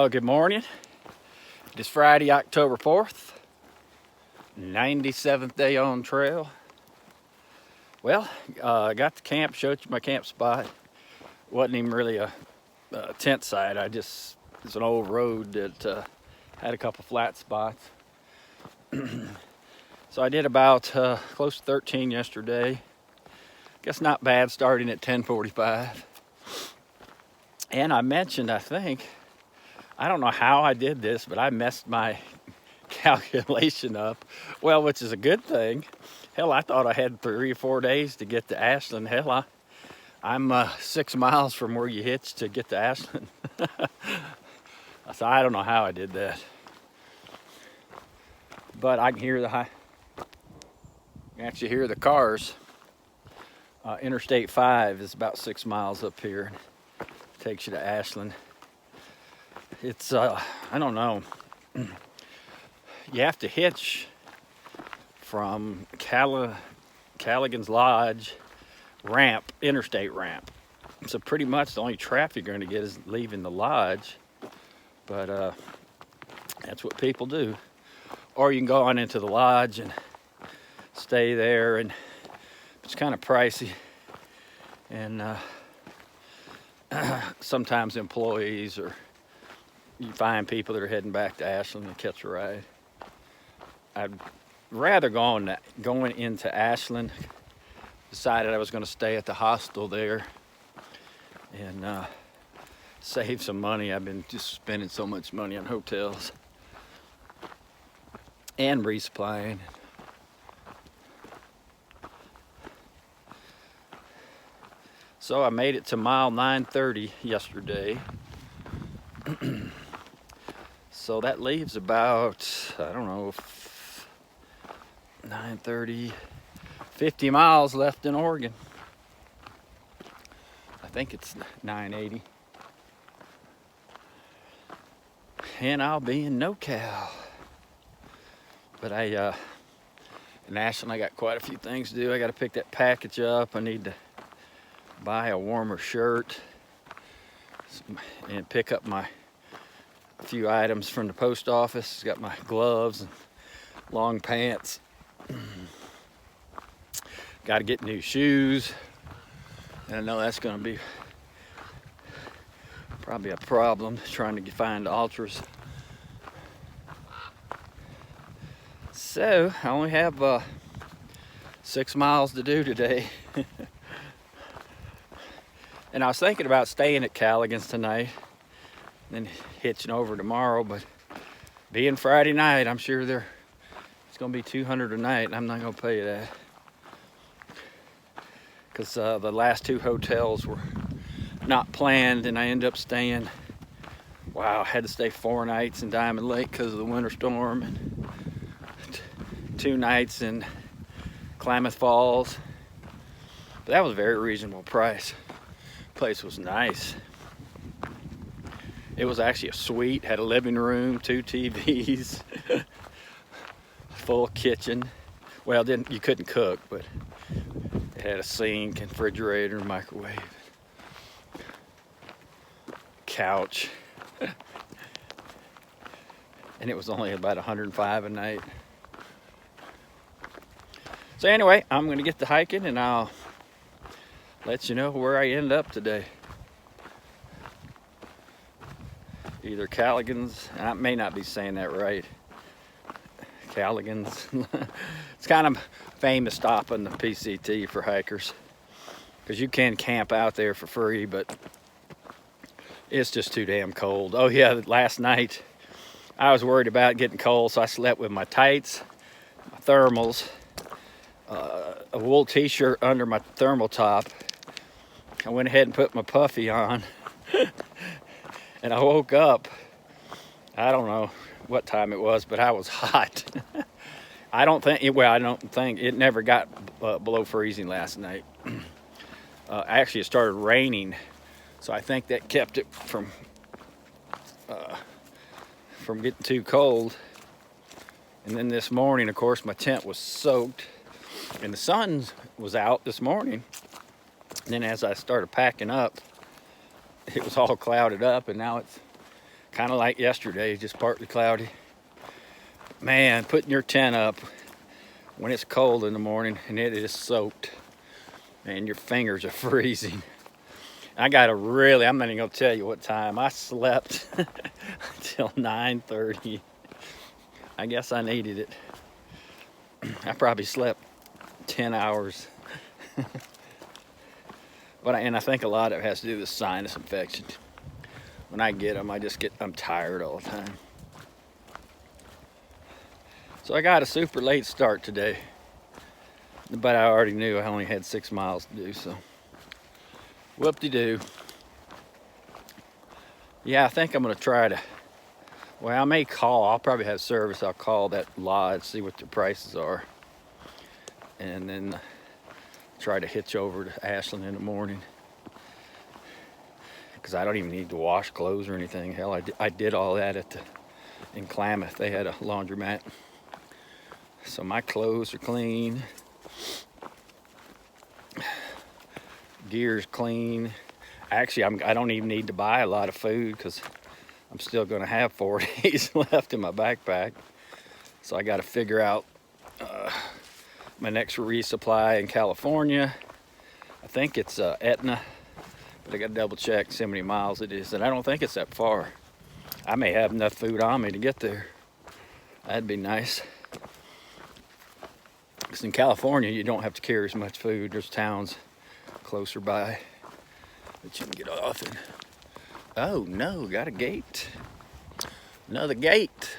Well, good morning. It is Friday, October 4th, 97th day on trail. Well, I got to camp, showed you my camp spot. Wasn't even really a tent site. It's an old road that had a couple flat spots. So I did about close to 13 yesterday. Guess not bad starting at 10:45. And I mentioned, I don't know how I did this, but I messed my calculation up. Well, which is a good thing. Hell, I thought I had 3 or 4 days to get to Ashland. Hell, I'm 6 miles from where you hitch to get to Ashland. So I don't know how I did that. But I can hear actually hear the cars. Interstate 5 is about 6 miles up here. Takes you to Ashland. It's, I don't know. You have to hitch from Callaghan's Lodge ramp, interstate ramp. So pretty much the only traffic you're going to get is leaving the lodge. But that's what people do. Or you can go on into the lodge and stay there, and it's kind of pricey. And sometimes employees, or you find people that are heading back to Ashland and catch a ride. I'd rather going into Ashland. Decided I was going to stay at the hostel there and save some money. I've been just spending so much money on hotels and resupplying. So I made it to mile 930 yesterday. So that leaves about, I don't know, 930, 50 miles left in Oregon. I think it's 980. And I'll be in NoCal. But in Ashland, I got quite a few things to do. I got to pick that package up. I need to buy a warmer shirt and pick up a few items from the post office. Got my gloves and long pants. Got to get new shoes, and I know that's going to be probably a problem trying to find ultras. So I only have 6 miles to do today. And I was thinking about staying at Callaghan's tonight, then hitching over tomorrow, but being Friday night, I'm sure it's going to be $200 a night, and I'm not going to pay that. Because the last 2 hotels were not planned, and I ended up staying, I had to stay 4 nights in Diamond Lake because of the winter storm, and 2 nights in Klamath Falls. But that was a very reasonable price. Place was nice. It was actually a suite, had a living room, 2 TVs, full kitchen. Well, you couldn't cook, but it had a sink and refrigerator and microwave, couch. And it was only about $105 a night. So anyway, I'm going to get to hiking, and I'll let you know where I end up today. Either Callaghan's, I may not be saying that right. Callaghan's. It's kind of famous stop on the PCT for hikers, because you can camp out there for free, but it's just too damn cold. Oh yeah, last night I was worried about getting cold, so I slept with my tights, my thermals, a wool t-shirt under my thermal top. I went ahead and put my puffy on. And I woke up, I don't know what time it was, but I was hot. I don't think it never got below freezing last night. Actually, it started raining, so I think that kept it from getting too cold. And then this morning, of course, my tent was soaked, and the sun was out this morning. And then as I started packing up, it was all clouded up, and now it's Kind of like yesterday, just partly cloudy. Man, putting your tent up when it's cold in the morning and it is soaked, man, your fingers are freezing. I'm not even gonna tell you what time. I slept until 9:30. I guess I needed it. I probably slept 10 hours. And I think a lot of it has to do with sinus infection. When I get them, I'm tired all the time. So I got a super late start today, but I already knew I only had 6 miles to do, so whoop-de-doo. Yeah, I think I'm gonna try to, well, I may call, I'll probably have service. I'll call that lodge, see what the prices are, and then try to hitch over to Ashland in the morning. Because I don't even need to wash clothes or anything. Hell, I did all that in Klamath. They had a laundromat. So my clothes are clean. Gear's clean. Actually, I don't even need to buy a lot of food because I'm still going to have 4 days left in my backpack. So I got to figure out my next resupply in California. I think it's Etna, but I got to double check, see how many miles it is. And I don't think it's that far. I may have enough food on me to get there. That'd be nice. Because in California, you don't have to carry as much food. There's towns closer by that you can get off in. Oh no, got a gate. Another gate.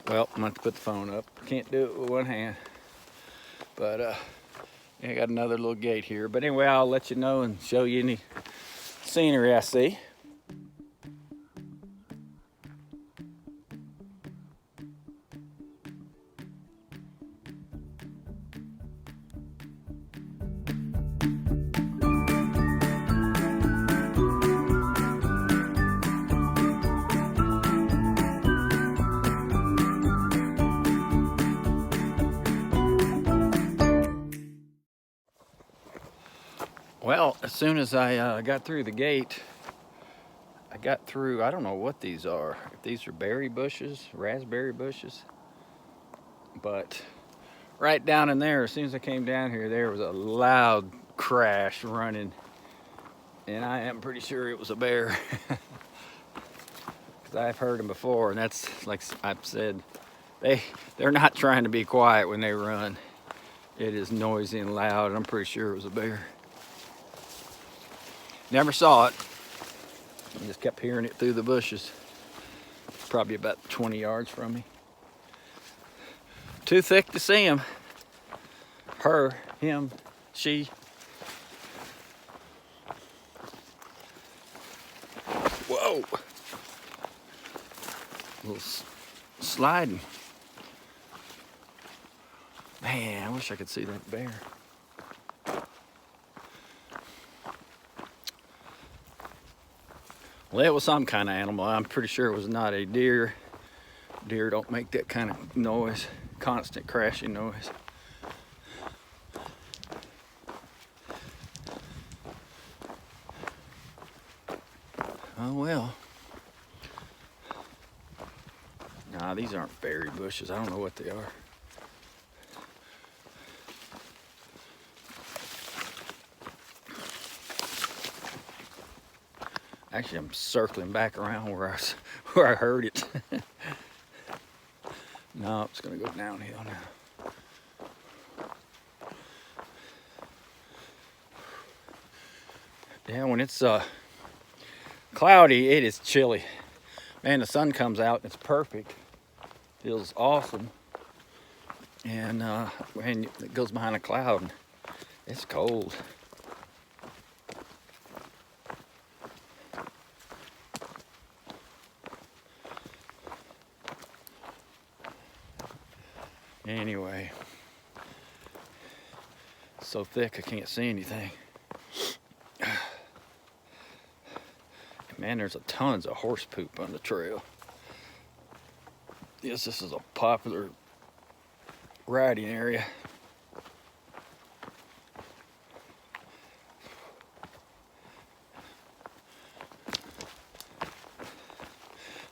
Well, I'm going to have to put the phone up. Can't do it with one hand. But yeah, I got another little gate here. But anyway, I'll let you know and show you any scenery I see. Well, as soon as I got through the gate, I got through, I don't know what these are. If these are berry bushes, raspberry bushes. But right down in there, as soon as I came down here, there was a loud crash running. And I am pretty sure it was a bear. Because I've heard them before, and that's, like I've said, they're not trying to be quiet when they run. It is noisy and loud, and I'm pretty sure it was a bear. Never saw it. I just kept hearing it through the bushes. Probably about 20 yards from me. Too thick to see him. Her, him, she. Whoa. A little sliding. Man, I wish I could see that bear. Well, it was some kind of animal. I'm pretty sure it was not a deer. Deer don't make that kind of noise, constant crashing noise. Oh well. Nah, these aren't berry bushes. I don't know what they are. Actually, I'm circling back around where I heard it. No, it's gonna go downhill now. Yeah, when it's cloudy, it is chilly. Man, the sun comes out, it's perfect. Feels awesome. And when it goes behind a cloud, it's cold. Anyway, it's so thick I can't see anything. Man, there's tons of horse poop on the trail. Yes, this is a popular riding area.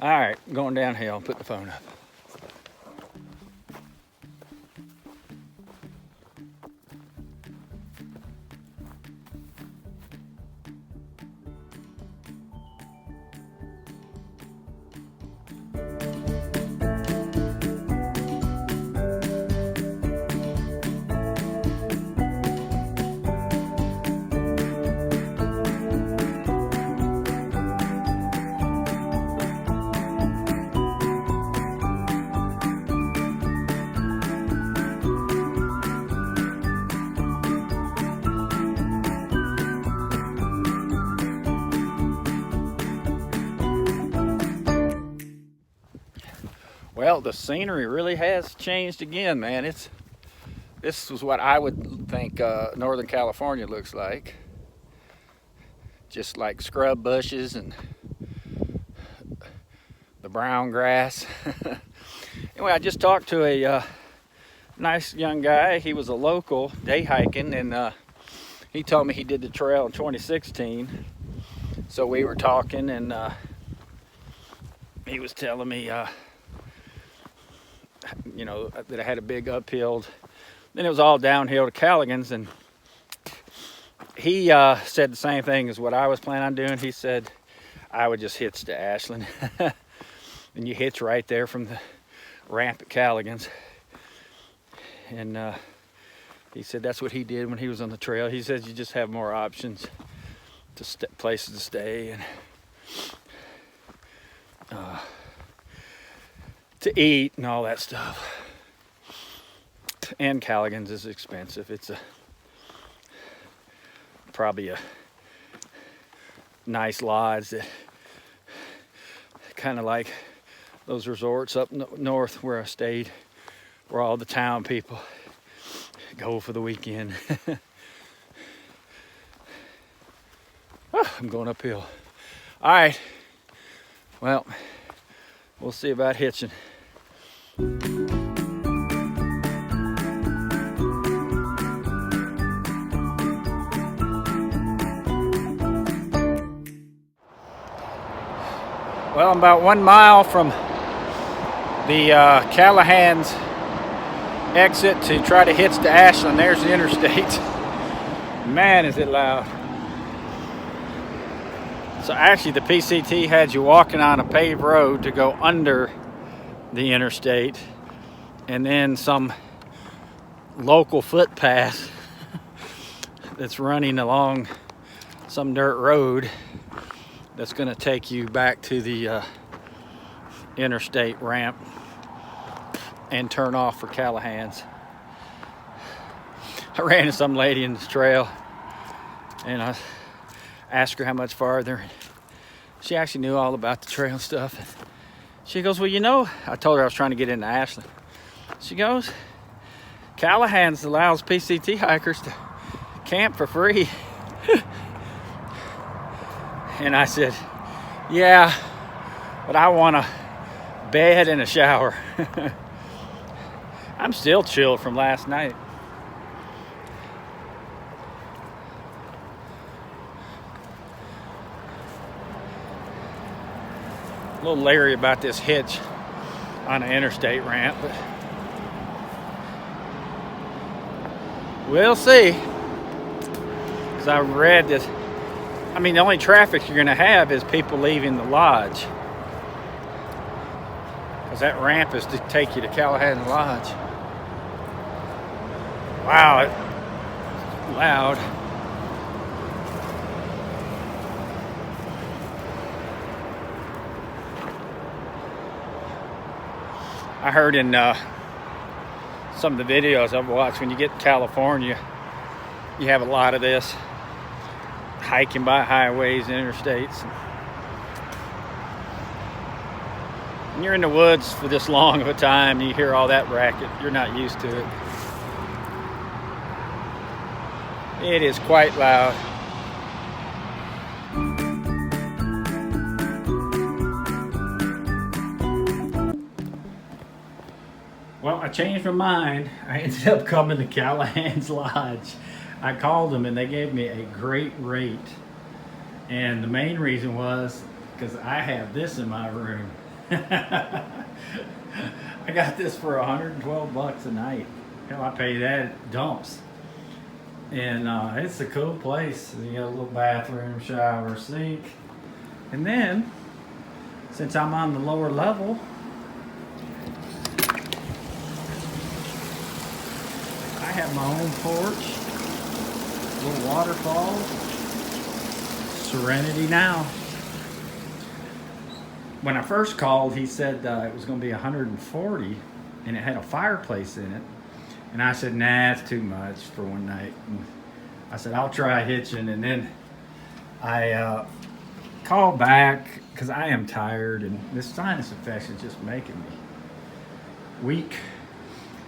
All right, going downhill. Put the phone up. Well, the scenery really has changed again, man. This was what I would think Northern California looks like. Just like scrub bushes and the brown grass. Anyway, I just talked to a nice young guy. He was a local day hiking, and he told me he did the trail in 2016. So we were talking, and he was telling me you know, that I had a big uphill. Then it was all downhill to Callaghan's, and he said the same thing as what I was planning on doing. He said I would just hitch to Ashland. And you hitch right there from the ramp at Callaghan's. And he said that's what he did when he was on the trail. He says you just have more options to places to stay and to eat and all that stuff. And Callaghan's is expensive. It's probably a nice lodge that kind of like those resorts up north where I stayed, where all the town people go for the weekend. I'm going uphill. All right. Well, we'll see about hitching. Well, I'm about 1 mile from the Callahan's exit to try to hitch to Ashland. There's the interstate. Man, is it loud. So actually the PCT had you walking on a paved road to go under the interstate, and then some local footpath that's running along some dirt road that's going to take you back to the interstate ramp and turn off for Callahan's. I ran into some lady in the trail, and I asked her how much farther. She actually knew all about the trail stuff. She goes, well, you know, I told her I was trying to get into Ashland. She goes, Callahan's allows PCT hikers to camp for free. And I said, yeah, but I want a bed and a shower. I'm still chilled from last night. A little leery about this hitch on an interstate ramp, but we'll see. Because I read that, I mean, the only traffic you're going to have is people leaving the lodge. Because that ramp is to take you to Callahan Lodge. Wow, it's loud. I heard in some of the videos I've watched, when you get to California, you have a lot of this hiking by highways and interstates. When you're in the woods for this long of a time, you hear all that racket, you're not used to it. It is quite loud. Well, I changed my mind. I ended up coming to Callahan's Lodge. I called them and they gave me a great rate. And the main reason was because I have this in my room. I got this for $112 a night. Hell, I pay that at Dumps. And it's a cool place. You got a little bathroom, shower, sink. And then, since I'm on the lower level, I have my own porch, little waterfall, serenity now. When I first called, he said it was going to be 140 and it had a fireplace in it. And I said, nah, it's too much for one night. And I said, I'll try hitching. And then I called back because I am tired and this sinus infection is just making me weak.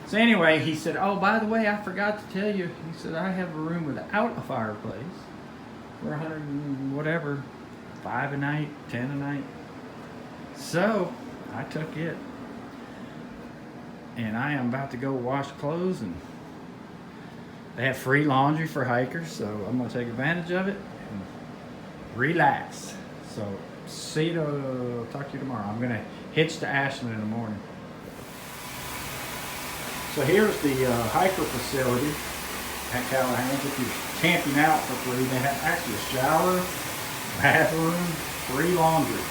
So anyway, he said, oh, by the way, I forgot to tell you. He said, I have a room without a fireplace for 100 and whatever, 5 a night, 10 a night. So I took it. And I am about to go wash clothes, and they have free laundry for hikers, so I'm going to take advantage of it and relax. So talk to you tomorrow. I'm going to hitch to Ashland in the morning. So here's the hiker facility at Callahan's. If you're camping out for free, they have actually a shower, bathroom, free laundry.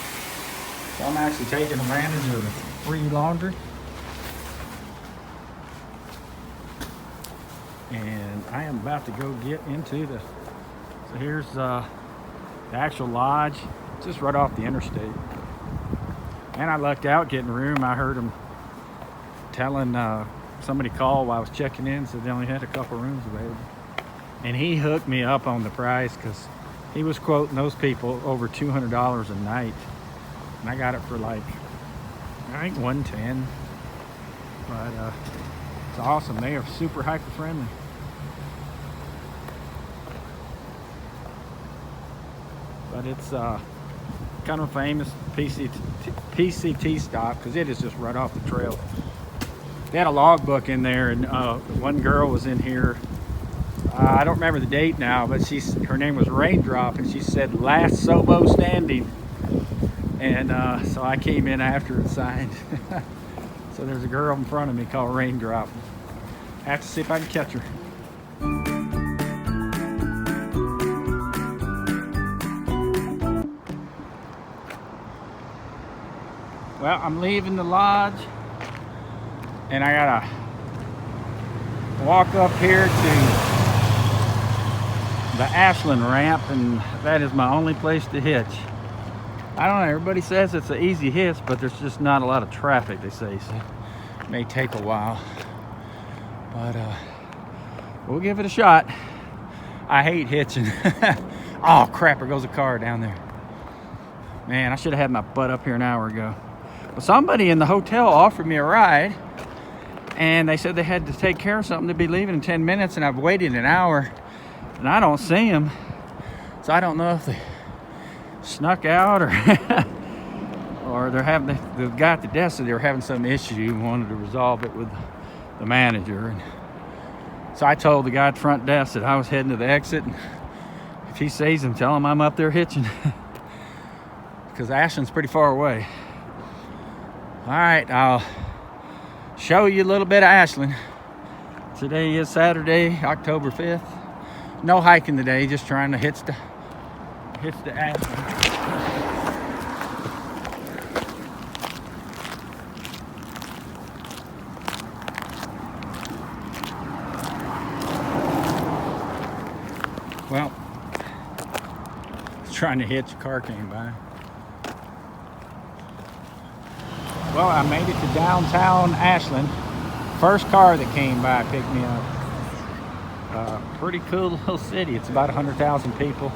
So I'm actually taking advantage of the free laundry. And I am about to go get into so here's the actual lodge, just right off the interstate. And I lucked out getting room. I heard him telling somebody called while I was checking in, said they only had a couple rooms available. And he hooked me up on the price because he was quoting those people over $200 a night. And I got it for like, I think 110. But it's awesome. They are super hiker friendly. But it's kind of a famous PCT stop because it is just right off the trail. They had a logbook in there, and one girl was in here. I don't remember the date now, but her name was Raindrop, and she said last Sobo standing. And so I came in after and signed. So there's a girl in front of me called Raindrop. I have to see if I can catch her. Well, I'm leaving the lodge and I gotta walk up here to the Ashland ramp, and that is my only place to hitch. I don't know, everybody says it's an easy hitch, but there's just not a lot of traffic, they say, so it may take a while. But we'll give it a shot. I hate hitching. Oh crap, there goes a car down there. Man, I should have had my butt up here an hour ago. Well, somebody in the hotel offered me a ride, and they said they had to take care of something. They'd be leaving in 10 minutes, and I've waited an hour, and I don't see them. So I don't know if they snuck out or or the guy at the desk said they were having some issue and wanted to resolve it with the manager. And so I told the guy at the front desk that I was heading to the exit, and if he sees him, tell him I'm up there hitching because Ashland's pretty far away. All right, I'll show you a little bit of Ashland. Today is Saturday, October 5th. No hiking today, just trying to hitch to Ashland. Well, trying to hitch, a car came by. Well, I made it to downtown Ashland. First car that came by picked me up. Pretty cool little city. It's about 100,000 people.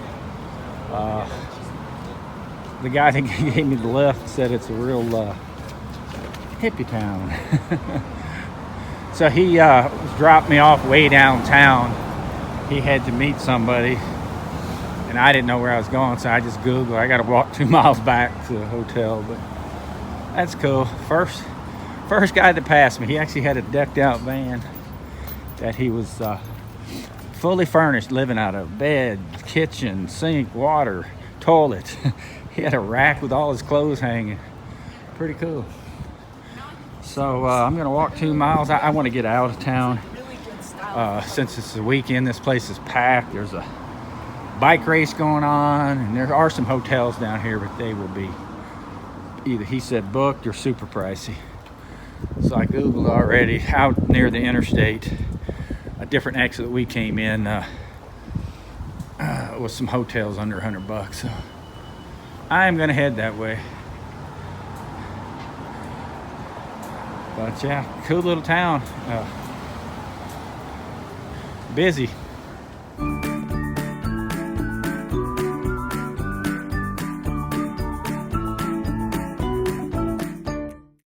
The guy that gave me the lift said it's a real hippie town. So he dropped me off way downtown. He had to meet somebody, and I didn't know where I was going, so I just Googled. I got to walk 2 miles back to the hotel, but that's cool. First First guy that passed me, he actually had a decked out van that he was fully furnished, living out of bed, kitchen, sink, water, toilet. He had a rack with all his clothes hanging. Pretty cool. So I'm gonna walk 2 miles. I want to get out of town. Since it's the weekend, this place is packed. There's a bike race going on, and there are some hotels down here, but they will be either, he said, booked or super pricey. So I googled already, out near the interstate, a different exit that we came in with some hotels under $100. So I am gonna head that way. But yeah, cool little town. Busy.